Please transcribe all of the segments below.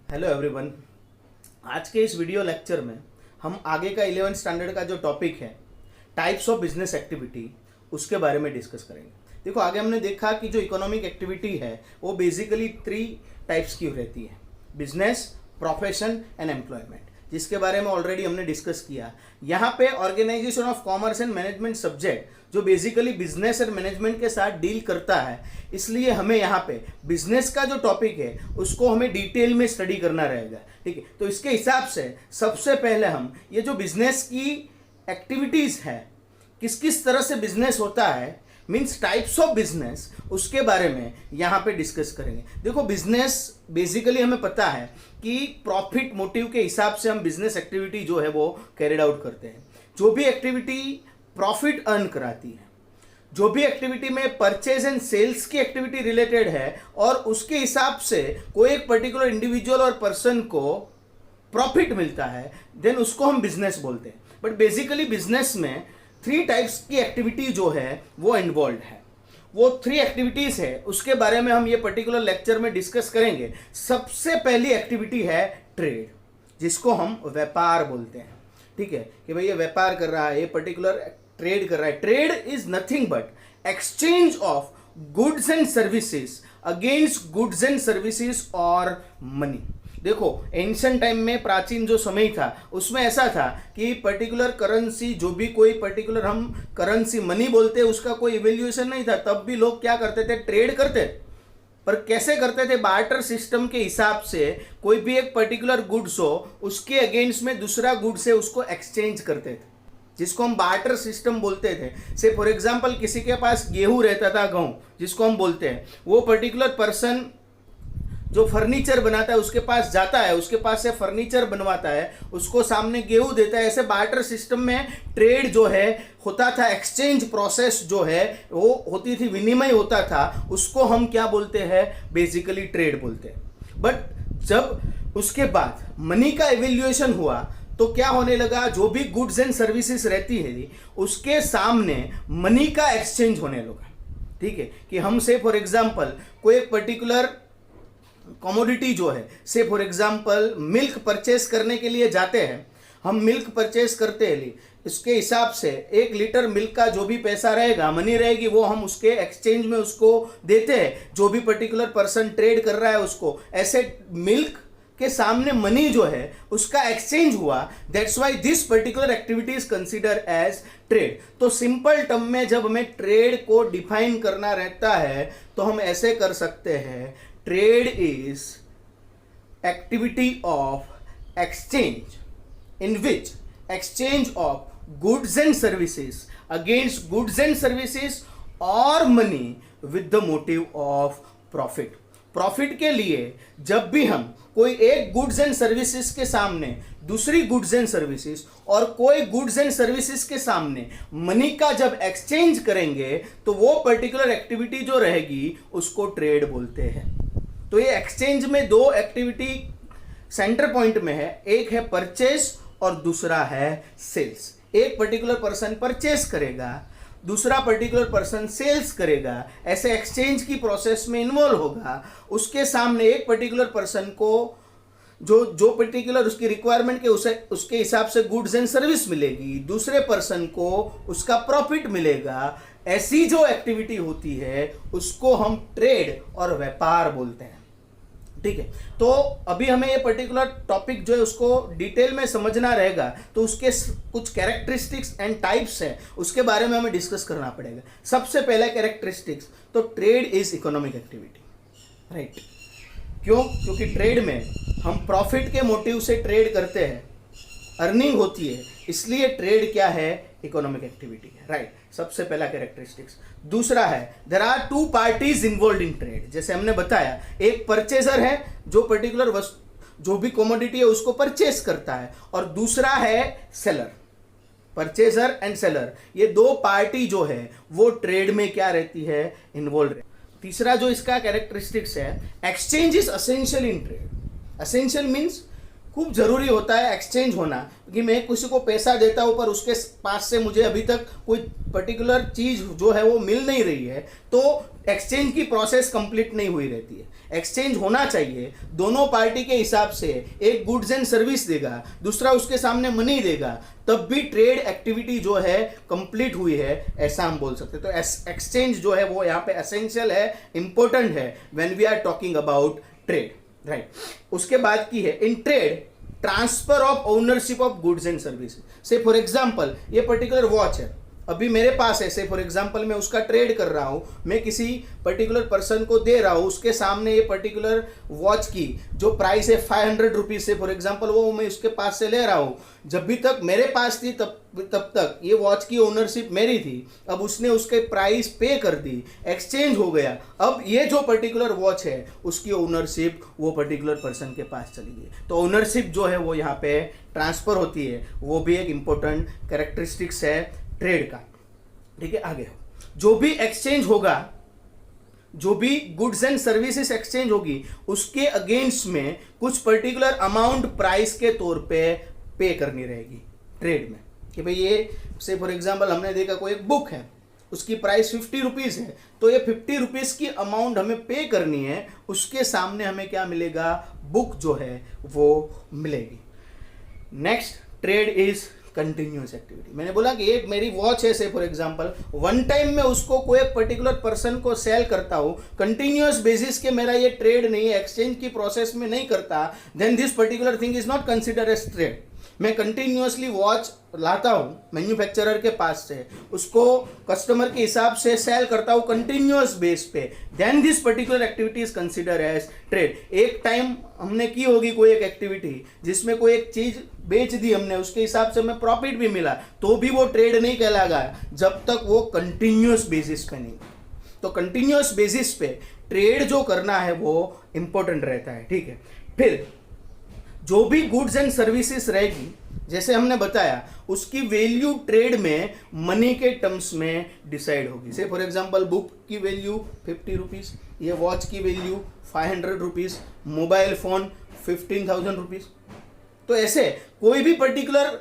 Hello everyone. आज के इस वीडियो लेक्चर में हम आगे का 11th स्टैंडर्ड का जो टॉपिक है टाइप्स ऑफ बिजनेस एक्टिविटी उसके बारे में डिस्कस करेंगे। देखो, आगे हमने देखा कि जो इकोनॉमिक एक्टिविटी है वो बेसिकली 3 टाइप्स की रहती है: बिजनेस, प्रोफेशन एंड एम्प्लॉयमेंट, जिसके बारे में ऑलरेडी हमने डिस्कस किया। यहाँ पे organisation of commerce and management subject जो बेसिकली बिजनेस और मैनेजमेंट के साथ डील करता है, इसलिए हमें यहाँ पे बिजनेस का जो टॉपिक है उसको हमें डिटेल में स्टडी करना रहेगा। ठीक है, तो इसके हिसाब से सबसे पहले हम ये जो बिजनेस की एक्टिविटीज है, किस किस तरह से बिजनेस होता है, मीन्स टाइप्स ऑफ बिजनेस, उसके बारे में यहाँ पे डिस्कस करेंगे। देखो, बिजनेस बेसिकली हमें पता है कि प्रॉफिट मोटिव के हिसाब से हम बिजनेस एक्टिविटी जो है वो कैरिड आउट करते हैं। जो भी एक्टिविटी प्रॉफिट अर्न कराती है, जो भी एक्टिविटी में परचेज एंड सेल्स की एक्टिविटी रिलेटेड है और उसके हिसाब से कोई एक पर्टिकुलर इंडिविजुअल और पर्सन को प्रॉफिट मिलता है, देन उसको हम बिजनेस बोलते हैं। बट बेसिकली बिजनेस में 3 टाइप्स की एक्टिविटी जो है वो इन्वॉल्व है। वो 3 एक्टिविटीज है, उसके बारे में हम ये पर्टिकुलर लेक्चर में डिस्कस करेंगे। सबसे पहली एक्टिविटी है ट्रेड, जिसको हम व्यापार बोलते हैं। ठीक है, कि भाई ये व्यापार कर रहा है, ये पर्टिकुलर ट्रेड कर रहा है। Trade is nothing but exchange of goods and services against goods and services और मनी। देखो, एंशिएंट टाइम में, प्राचीन जो समय था उसमें ऐसा था कि पर्टिकुलर करेंसी, जो भी कोई पर्टिकुलर हम करेंसी मनी बोलते हैं, उसका कोई इवेल्युएशन नहीं था। तब भी लोग क्या करते थे? ट्रेड करते। पर कैसे करते थे? बार्टर सिस्टम के हिसाब से कोई भी एक पर्टिकुलर गुड्स हो, उसके अगेंस्ट में दूसरा गुड्स है उसको एक्सचेंज करते थे, जिसको हम बार्टर सिस्टम बोलते थे। से फॉर एग्जांपल किसी के पास गेहूं रहता था, गेहूं जिसको हम बोलते हैं, वो पर्टिकुलर पर्सन जो फर्नीचर बनाता है उसके पास जाता है, उसके पास से फर्नीचर बनवाता है, उसको सामने गेहूं देता है। ऐसे बार्टर सिस्टम में ट्रेड जो है होता था, एक्सचेंज प्रोसेस जो है वो होती थी, विनिमय होता था, उसको हम क्या बोलते हैं? बेसिकली ट्रेड बोलते हैं। बट जब उसके बाद मनी का इवेल्युएशन हुआ तो क्या होने लगा? जो भी गुड्स एंड सर्विसेज रहती है उसके सामने मनी का एक्सचेंज होने लगा। ठीक है, कि हम से फॉर एग्जांपल कोई एक पर्टिकुलर कमोडिटी जो है, से फॉर एग्जांपल मिल्क परचेस करने के लिए जाते हैं, हम मिल्क परचेस करते हैं, इसके हिसाब से 1 लीटर मिल्क का जो भी पैसा रहेगा, मनी रहेगी, वो हम उसके एक्सचेंज में उसको देते हैं, जो भी पर्टिकुलर पर्सन ट्रेड कर रहा है उसको। ऐसे मिल्क के सामने मनी जो है उसका एक्सचेंज हुआ। That's why this particular activity is consider as trade. तो सिंपल टर्म में जब हमें ट्रेड को डिफाइन करना रहता है तो हम ऐसे कर सकते हैं: trade is activity of exchange in which exchange of goods and services against goods and services or money with the motive of profit। Profit के लिए जब भी हम कोई एक गुड्स एंड सर्विसेज के सामने दूसरी गुड्स एंड सर्विसेज और कोई गुड्स एंड सर्विसेज के सामने मनी का जब एक्सचेंज करेंगे तो वो पर्टिकुलर एक्टिविटी जो रहेगी उसको ट्रेड बोलते हैं। तो ये एक्सचेंज में 2 एक्टिविटी सेंटर पॉइंट में है, एक है परचेज और दूसरा है सेल्स। एक पर्टिकुलर पर्सन परचेस करेगा, दूसरा पर्टिकुलर पर्सन सेल्स करेगा, ऐसे एक्सचेंज की प्रोसेस में इन्वॉल्व होगा। उसके सामने एक पर्टिकुलर पर्सन को जो पर्टिकुलर उसकी रिक्वायरमेंट के उसके हिसाब से गुड्स एंड सर्विस मिलेगी, दूसरे पर्सन को उसका प्रॉफिट मिलेगा। ऐसी जो एक्टिविटी होती है उसको हम ट्रेड और व्यापार बोलते हैं। ठीक है, तो अभी हमें ये पर्टिकुलर टॉपिक जो है उसको डिटेल में समझना रहेगा, तो उसके कुछ कैरेक्टरिस्टिक्स एंड टाइप्स हैं, उसके बारे में हमें डिस्कस करना पड़ेगा। सबसे पहला कैरेक्टरिस्टिक्स, तो trade is economic activity, right. क्यों? क्योंकि ट्रेड में हम प्रॉफिट के मोटिव से ट्रेड करते हैं, अर्निंग होती है, इसलिए ट्रेड क्या है? इकोनॉमिक एक्टिविटी है, राइट। सबसे पहला कैरेक्टरिस्टिक्स। दूसरा है there are 2 parties involve in trade. जैसे हमने बताया, एक परचेजर है जो पर्टिकुलर जो भी कमोडिटी है उसको परचेस करता है, और दूसरा है सेलर। परचेजर एंड सेलर, ये 2 पार्टी जो है वो ट्रेड में क्या रहती है? इन्वॉल्व। तीसरा जो इसका कैरेक्टरिस्टिक्स है, exchange is essential in trade. Essential means खूब ज़रूरी होता है एक्सचेंज होना, कि मैं किसी को पैसा देता हूँ पर उसके पास से मुझे अभी तक कोई पर्टिकुलर चीज़ जो है वो मिल नहीं रही है, तो एक्सचेंज की प्रोसेस कंप्लीट नहीं हुई रहती है। एक्सचेंज होना चाहिए, दोनों पार्टी के हिसाब से, एक गुड्स एंड सर्विस देगा, दूसरा उसके सामने मनी देगा, तब भी ट्रेड एक्टिविटी जो है कंप्लीट हुई है, ऐसा हम बोल सकते हैं। तो एक्सचेंज जो है वो यहाँ पे एसेंशियल है, इंपॉर्टेंट है when we are talking about trade, right. उसके बाद की है in trade transfer of ownership of goods and service. Say for example ये पर्टिकुलर वॉच है, अभी मेरे पास है, से फॉर एग्जांपल मैं उसका ट्रेड कर रहा हूं, मैं किसी पर्टिकुलर पर्सन को दे रहा हूं, उसके सामने ये पर्टिकुलर वॉच की जो प्राइस है 500 रुपीज से फॉर एग्जांपल, वो मैं उसके पास से ले रहा हूं। जब भी तक मेरे पास थी तब तक ये वॉच की ओनरशिप मेरी थी, अब उसने उसके प्राइस पे कर दी, एक्सचेंज हो गया, अब ये जो पर्टिकुलर वॉच है उसकी ओनरशिप वो पर्टिकुलर पर्सन के पास चली गई। तो ओनरशिप जो है वो यहाँ पे ट्रांसफर होती है, वो भी एक इंपॉर्टेंट कैरेक्टरिस्टिक्स है ट्रेड का, ठीक है। आगे जो भी एक्सचेंज होगा, जो भी गुड्स एंड सर्विसेज एक्सचेंज होगी, उसके अगेंस्ट में कुछ पर्टिकुलर अमाउंट प्राइस के तौर पे करनी रहेगी ट्रेड में, कि भाई ये से फॉर एग्जांपल हमने देखा कोई एक बुक है, उसकी प्राइस 50 रुपीज़ है, तो ये 50 रुपीज़ की अमाउंट हमें पे करनी है, उसके सामने हमें क्या मिलेगा, बुक जो है वो मिलेगी। Next trade is continuous activity. मैंने बोला कि एक मेरी वॉच है, से फॉर एग्जांपल वन टाइम में उसको कोई एक पर्टिकुलर पर्सन को सेल करता हूँ, कंटिन्यूअस बेसिस के मेरा ये ट्रेड नहीं है, एक्सचेंज की प्रोसेस में नहीं करता, then this particular thing is not consider as trade. मैं कंटिन्यूअसली वॉच लाता हूँ मैन्युफैक्चरर के पास से, उसको कस्टमर के हिसाब से सेल करता हूँ कंटिन्यूअस बेस पे, then this particular activity is consider as trade. एक टाइम हमने की होगी कोई एक एक्टिविटी जिसमें कोई एक चीज बेच दी हमने, उसके हिसाब से हमें प्रॉफिट भी मिला, तो भी वो ट्रेड नहीं कहलाएगा जब तक वो कंटिन्यूअस बेसिस पे नहीं। तो कंटिन्यूअस बेसिस पे ट्रेड जो करना है वो इंपॉर्टेंट रहता है, ठीक है। फिर जो भी गुड्स एंड सर्विसेज रहेगी, जैसे हमने बताया, उसकी वैल्यू ट्रेड में मनी के टर्म्स में डिसाइड होगी। से फॉर एग्जांपल बुक की वैल्यू 50 रुपीज़, ये वॉच की value 500 rupees, mobile phone 15,000 rupees. तो ऐसे कोई भी पर्टिकुलर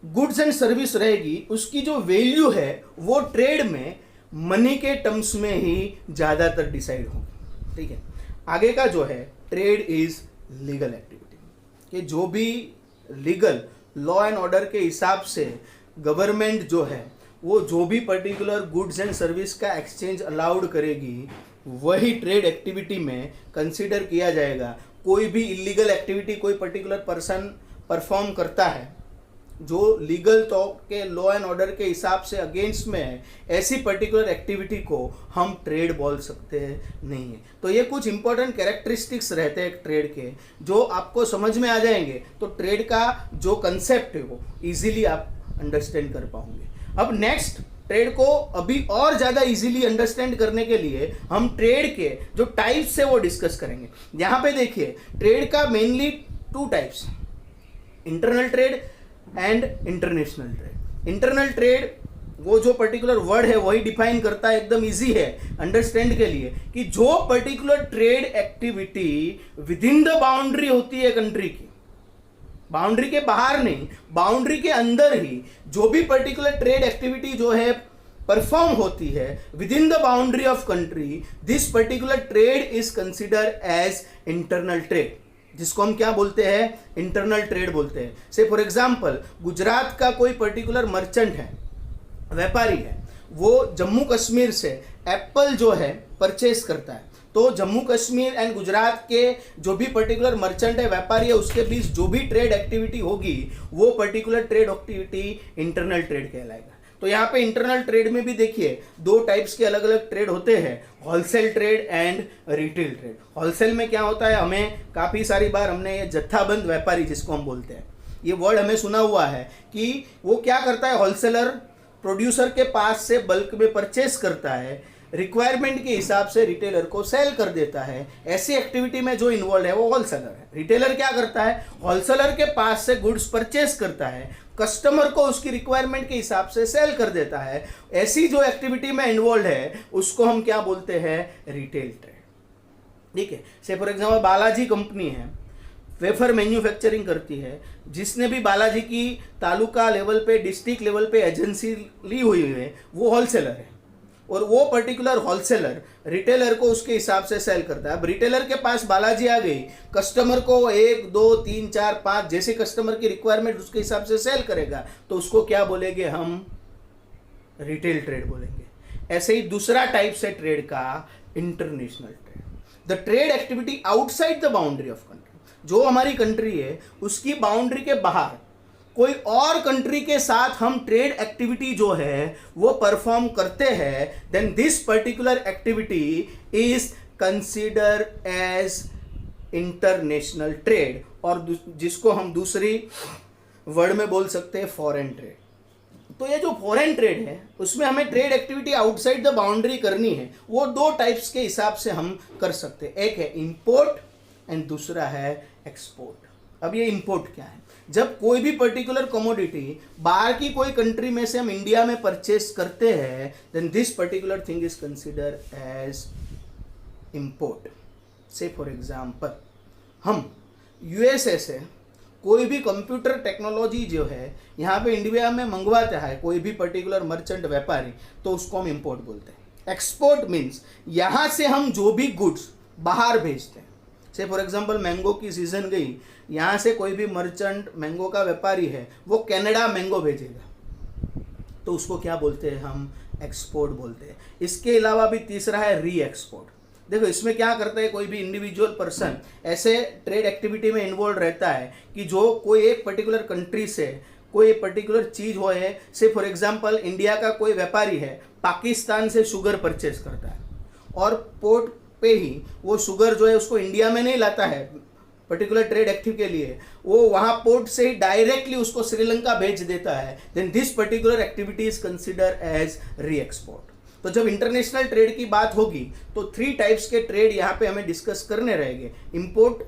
गुड्स एंड सर्विस रहेगी, उसकी जो वैल्यू है वो ट्रेड में मनी के टर्म्स में ही ज़्यादातर डिसाइड होगी, ठीक है। आगे का जो है ट्रेड इज लीगल एक्टिविटी, कि जो भी लीगल लॉ एंड ऑर्डर के हिसाब से गवर्नमेंट जो है वो जो भी पर्टिकुलर गुड्स एंड सर्विस का एक्सचेंज अलाउड करेगी, वही ट्रेड एक्टिविटी में कंसीडर किया जाएगा। कोई भी इलीगल एक्टिविटी कोई पर्टिकुलर पर्सन परफॉर्म करता है जो लीगल तो के लॉ एंड ऑर्डर के हिसाब से अगेंस्ट में है, ऐसी पर्टिकुलर एक्टिविटी को हम ट्रेड बोल सकते नहीं है। तो ये कुछ इंपॉर्टेंट कैरेक्टरिस्टिक्स रहते हैं ट्रेड के, जो आपको समझ में आ जाएंगे तो ट्रेड का जो कंसेप्ट है वो इजीली आप अंडरस्टैंड कर पाओगे। अब नेक्स्ट ट्रेड को अभी और ज़्यादा इजीली अंडरस्टैंड करने के लिए हम ट्रेड के जो टाइप्स है वो डिस्कस करेंगे। यहाँ पे देखिए ट्रेड का mainly 2 types, internal trade and international trade. Internal trade वो जो पर्टिकुलर वर्ड है वही डिफाइन करता है, एकदम इजी है अंडरस्टैंड के लिए, कि जो particular trade activity with in the boundary होती है कंट्री की, बाउंड्री के बाहर नहीं, बाउंड्री के अंदर ही जो भी पर्टिकुलर ट्रेड एक्टिविटी जो है परफॉर्म होती है within the boundary of country, this particular trade is consider as internal trade, जिसको हम क्या बोलते हैं, इंटरनल ट्रेड बोलते हैं। से फॉर एग्जांपल गुजरात का कोई पर्टिकुलर मर्चेंट है, व्यापारी है, वो जम्मू कश्मीर से एप्पल जो है परचेस करता है, तो जम्मू कश्मीर एंड गुजरात के जो भी पर्टिकुलर मर्चेंट है, व्यापारी है, उसके बीच जो भी ट्रेड एक्टिविटी होगी वो particular trade activity internal trade कहलाएगा। तो यहाँ पे इंटरनल ट्रेड में भी देखिए 2 टाइप्स के अलग अलग ट्रेड होते हैं, wholesale trade and retail trade. Wholesale में क्या होता है, हमें काफ़ी सारी बार हमने ये जत्थाबंद व्यापारी जिसको हम बोलते हैं, ये वर्ड हमें सुना हुआ है कि वो क्या करता है, होलसेलर प्रोड्यूसर के पास से बल्क में परचेस करता है, रिक्वायरमेंट के हिसाब से रिटेलर को सेल कर देता है। ऐसी एक्टिविटी में जो इन्वॉल्व है वो होलसेलर है। रिटेलर क्या करता है, होलसेलर के पास से गुड्स परचेस करता है, कस्टमर को उसकी रिक्वायरमेंट के हिसाब से सेल कर देता है। ऐसी जो एक्टिविटी में इन्वॉल्व है उसको हम क्या बोलते हैं, रिटेल ट्रेड, ठीक है। से फॉर एग्जांपल बालाजी कंपनी है, वेफर मैन्युफैक्चरिंग करती है, जिसने भी बालाजी की तालुका लेवल पे, डिस्ट्रिक्ट लेवल पे एजेंसी ली हुई है, वो होलसेलर है और वो पर्टिकुलर होलसेलर रिटेलर को उसके हिसाब से सेल करता है। अब रिटेलर के पास बालाजी आ गई, कस्टमर को 1 2 3 4 5 जैसे कस्टमर की रिक्वायरमेंट उसके हिसाब से सेल करेगा, तो उसको क्या बोलेंगे हम? रिटेल ट्रेड बोलेंगे। ऐसे ही दूसरा टाइप से ट्रेड का international trade, the trade activity outside the boundary of country. जो हमारी कंट्री है उसकी बाउंड्री के बाहर कोई और कंट्री के साथ हम ट्रेड एक्टिविटी जो है वो परफॉर्म करते हैं, then this particular activity is consider as international trade, और जिसको हम दूसरी वर्ड में बोल सकते हैं फॉरेन ट्रेड। तो ये जो फॉरेन ट्रेड है उसमें हमें trade activity outside the boundary करनी है, वो 2 टाइप्स के हिसाब से हम कर सकते हैं। एक है इंपोर्ट एंड दूसरा है एक्सपोर्ट। अब ये इंपोर्ट क्या है? जब कोई भी पर्टिकुलर कमोडिटी बाहर की कोई कंट्री में से हम इंडिया में परचेस करते हैं, then this particular thing is consider as import. Say for example हम यूएसए से कोई भी कंप्यूटर टेक्नोलॉजी जो है यहाँ पे इंडिया में मंगवाता है कोई भी पर्टिकुलर मर्चेंट व्यापारी, तो उसको हम इंपोर्ट बोलते हैं। एक्सपोर्ट मीन्स यहाँ से हम जो भी गुड्स बाहर भेजते हैं, से फॉर एग्जांपल मैंगो की सीजन गई, यहाँ से कोई भी मर्चेंट मैंगो का व्यापारी है वो कनाडा मैंगो भेजेगा, तो उसको क्या बोलते हैं हम? एक्सपोर्ट बोलते हैं। इसके अलावा भी तीसरा है री एक्सपोर्ट। देखो इसमें क्या करता है, कोई भी इंडिविजुअल पर्सन ऐसे ट्रेड एक्टिविटी में इन्वॉल्व रहता है कि जो कोई एक पर्टिकुलर कंट्री से कोई पर्टिकुलर चीज हो है, से फॉर एग्जांपल इंडिया का कोई व्यापारी है पाकिस्तान से शुगर परचेज करता है और पोर्ट पे ही वो शुगर जो है उसको इंडिया में नहीं लाता है पर्टिकुलर ट्रेड एक्टिव के लिए, वो वहां पोर्ट से ही डायरेक्टली उसको श्रीलंका भेज देता है, then this particular activity is consider as re export. तो जब इंटरनेशनल ट्रेड की बात होगी तो 3 टाइप्स के ट्रेड यहाँ पे हमें डिस्कस करने रहेंगे, import,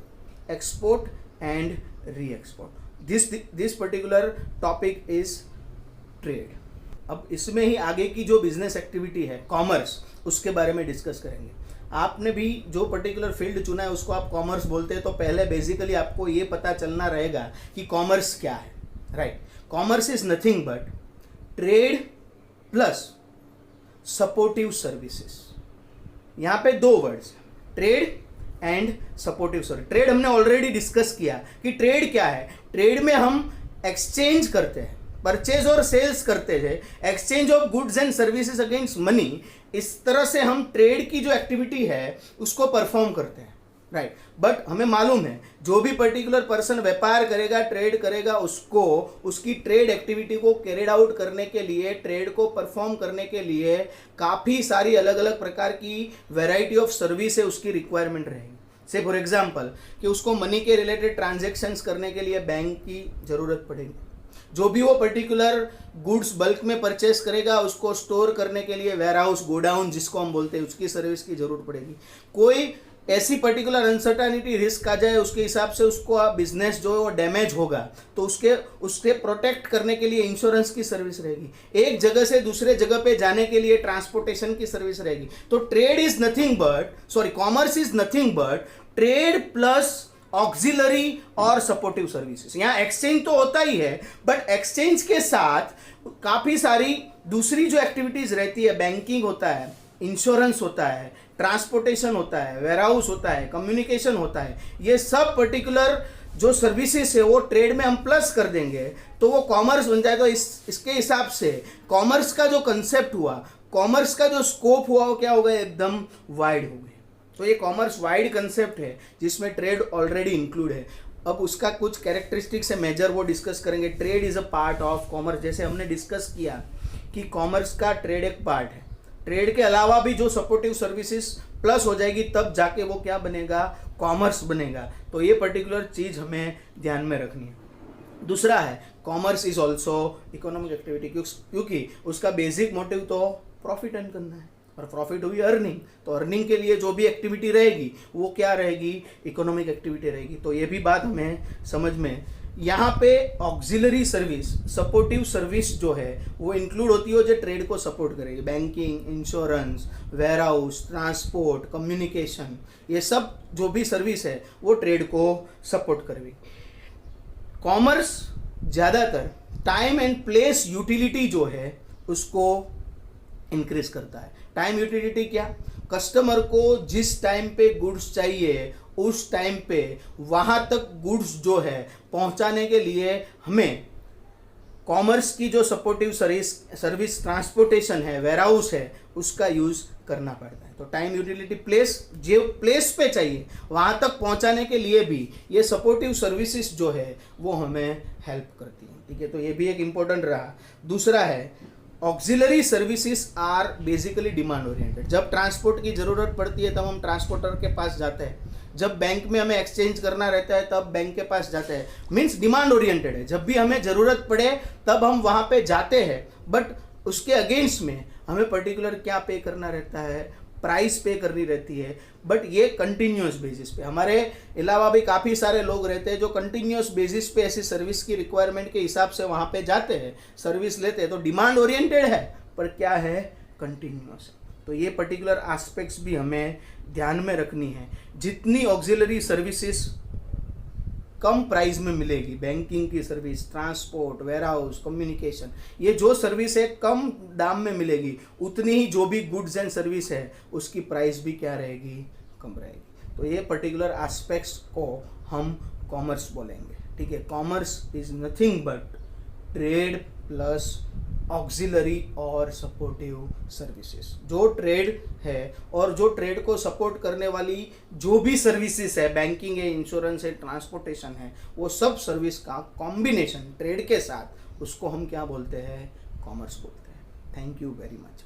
export and re export. This particular topic is trade. अब इसमें ही आगे की जो बिजनेस एक्टिविटी है कॉमर्स, उसके बारे में डिस्कस करेंगे। आपने भी जो पर्टिकुलर फील्ड चुना है उसको आप कॉमर्स बोलते हैं, तो पहले बेसिकली आपको ये पता चलना रहेगा कि कॉमर्स क्या है, right? Commerce is nothing but trade plus supportive services. यहाँ पे 2 words, trade and supportive service. Trade हमने ऑलरेडी डिस्कस किया कि ट्रेड क्या है। ट्रेड में हम एक्सचेंज करते हैं, परचेज और सेल्स करते हैं, exchange of goods and services against money. इस तरह से हम ट्रेड की जो एक्टिविटी है उसको परफॉर्म करते हैं, राइट? बट हमें मालूम है जो भी पर्टिकुलर पर्सन व्यापार करेगा, ट्रेड करेगा, उसको उसकी ट्रेड एक्टिविटी को कैरिड आउट करने के लिए, ट्रेड को परफॉर्म करने के लिए काफ़ी सारी अलग अलग प्रकार की वैरायटी ऑफ सर्विस है उसकी रिक्वायरमेंट रहेगी। से फॉर एग्जांपल कि उसको मनी के रिलेटेड ट्रांजैक्शंस करने के लिए बैंक की ज़रूरत पड़ेगी, जो भी वो पर्टिकुलर गुड्स बल्क में परचेस करेगा उसको स्टोर करने के लिए वेयर हाउस, गोडाउन जिसको हम बोलते हैं, उसकी सर्विस की जरूरत पड़ेगी। कोई ऐसी पर्टिकुलर अनसर्टेनिटी रिस्क आ जाए उसके हिसाब से उसको बिजनेस जो है वो डैमेज होगा तो उसके प्रोटेक्ट करने के लिए इंश्योरेंस की सर्विस रहेगी। एक जगह से दूसरे जगह पे जाने के लिए ट्रांसपोर्टेशन की सर्विस रहेगी। तो trade is nothing but commerce is nothing but trade plus auxiliary और सपोर्टिव सर्विसेज। यहाँ एक्सचेंज तो होता ही है बट एक्सचेंज के साथ काफी सारी दूसरी जो एक्टिविटीज रहती है, बैंकिंग होता है, इंश्योरेंस होता है, ट्रांसपोर्टेशन होता है, वेयरहाउस होता है, कम्युनिकेशन होता है, ये सब पर्टिकुलर जो सर्विसेज है वो ट्रेड में हम प्लस कर देंगे तो वो कॉमर्स बन जाए। तो इसके हिसाब से कॉमर्स का जो कंसेप्ट हुआ, कॉमर्स का जो स्कोप हुआ वो क्या हो गया, एकदम वाइड हो गया। तो ये कॉमर्स वाइड कंसेप्ट है जिसमें ट्रेड ऑलरेडी इंक्लूड है। अब उसका कुछ कैरेक्टरिस्टिक्स है मेजर, वो डिस्कस करेंगे। Trade is a part of commerce, जैसे हमने डिस्कस किया कि कॉमर्स का ट्रेड एक पार्ट है। ट्रेड के अलावा भी जो सपोर्टिव सर्विसेज प्लस हो जाएगी तब जाके वो क्या बनेगा, कॉमर्स बनेगा। तो ये पर्टिकुलर चीज हमें ध्यान में रखनी है। दूसरा है commerce is also economic activity, क्योंकि उसका बेसिक मोटिव तो प्रॉफिट अर्न करना है और प्रॉफिट हुई अर्निंग, तो अर्निंग के लिए जो भी एक्टिविटी रहेगी वो क्या रहेगी, इकोनॉमिक एक्टिविटी रहेगी। तो ये भी बात हमें समझ में यहाँ पे ऑक्सिलरी सर्विस, सपोर्टिव सर्विस जो है वो इंक्लूड होती है जो ट्रेड को सपोर्ट करेगी। Banking, insurance, warehouse, transport, communication, ये सब जो भी सर्विस है वो ट्रेड को सपोर्ट करेगी। कॉमर्स ज़्यादातर टाइम एंड प्लेस यूटिलिटी जो है उसको इंक्रीज करता है। टाइम यूटिलिटी क्या? कस्टमर को जिस टाइम पे गुड्स चाहिए उस टाइम पे वहाँ तक गुड्स जो है पहुँचाने के लिए हमें कॉमर्स की जो सपोर्टिव सर्विस ट्रांसपोर्टेशन है, वेयरहाउस है, उसका यूज़ करना पड़ता है। तो टाइम यूटिलिटी, प्लेस, जो प्लेस पे चाहिए वहाँ तक पहुँचाने के लिए भी ये सपोर्टिव सर्विसेज जो है वो हमें हेल्प करती हैं। ठीक है, तो ये भी एक इम्पोर्टेंट रहा। दूसरा है auxiliary services are basically demand oriented. जब ट्रांसपोर्ट की ज़रूरत पड़ती है तब हम ट्रांसपोर्टर के पास जाते हैं, जब बैंक में हमें एक्सचेंज करना रहता है तब बैंक के पास जाते हैं, मीन्स डिमांड ओरिएंटेड है। जब भी हमें ज़रूरत पड़े तब हम वहाँ पे जाते हैं, बट उसके अगेंस्ट में हमें पर्टिकुलर क्या पे करना रहता है, प्राइस पे करनी रहती है। बट ये कंटिन्यूस बेसिस पे, हमारे अलावा भी काफ़ी सारे लोग रहते हैं जो कंटिन्यूस बेसिस पे ऐसी सर्विस की रिक्वायरमेंट के हिसाब से वहाँ पे जाते हैं, सर्विस लेते हैं। तो डिमांड ओरिएंटेड है पर क्या है, कंटिन्यूस है। तो ये पर्टिकुलर एस्पेक्ट्स भी हमें ध्यान में रखनी है। जितनी ऑक्सिलरी सर्विसेज कम प्राइस में मिलेगी, बैंकिंग की सर्विस, ट्रांसपोर्ट, वेयरहाउस, कम्युनिकेशन, ये जो सर्विस है कम दाम में मिलेगी, उतनी ही जो भी गुड्स एंड सर्विस है उसकी प्राइस भी क्या रहेगी, कम रहेगी। तो ये पर्टिकुलर एस्पेक्ट्स को हम कॉमर्स बोलेंगे। ठीक है, commerce is nothing but trade plus auxiliary और सपोर्टिव सर्विसेज। जो ट्रेड है और जो ट्रेड को सपोर्ट करने वाली जो भी सर्विसेज है, बैंकिंग है, इंश्योरेंस है, ट्रांसपोर्टेशन है, वो सब सर्विस का कॉम्बिनेशन ट्रेड के साथ, उसको हम क्या बोलते हैं, कॉमर्स बोलते हैं। Thank you very much.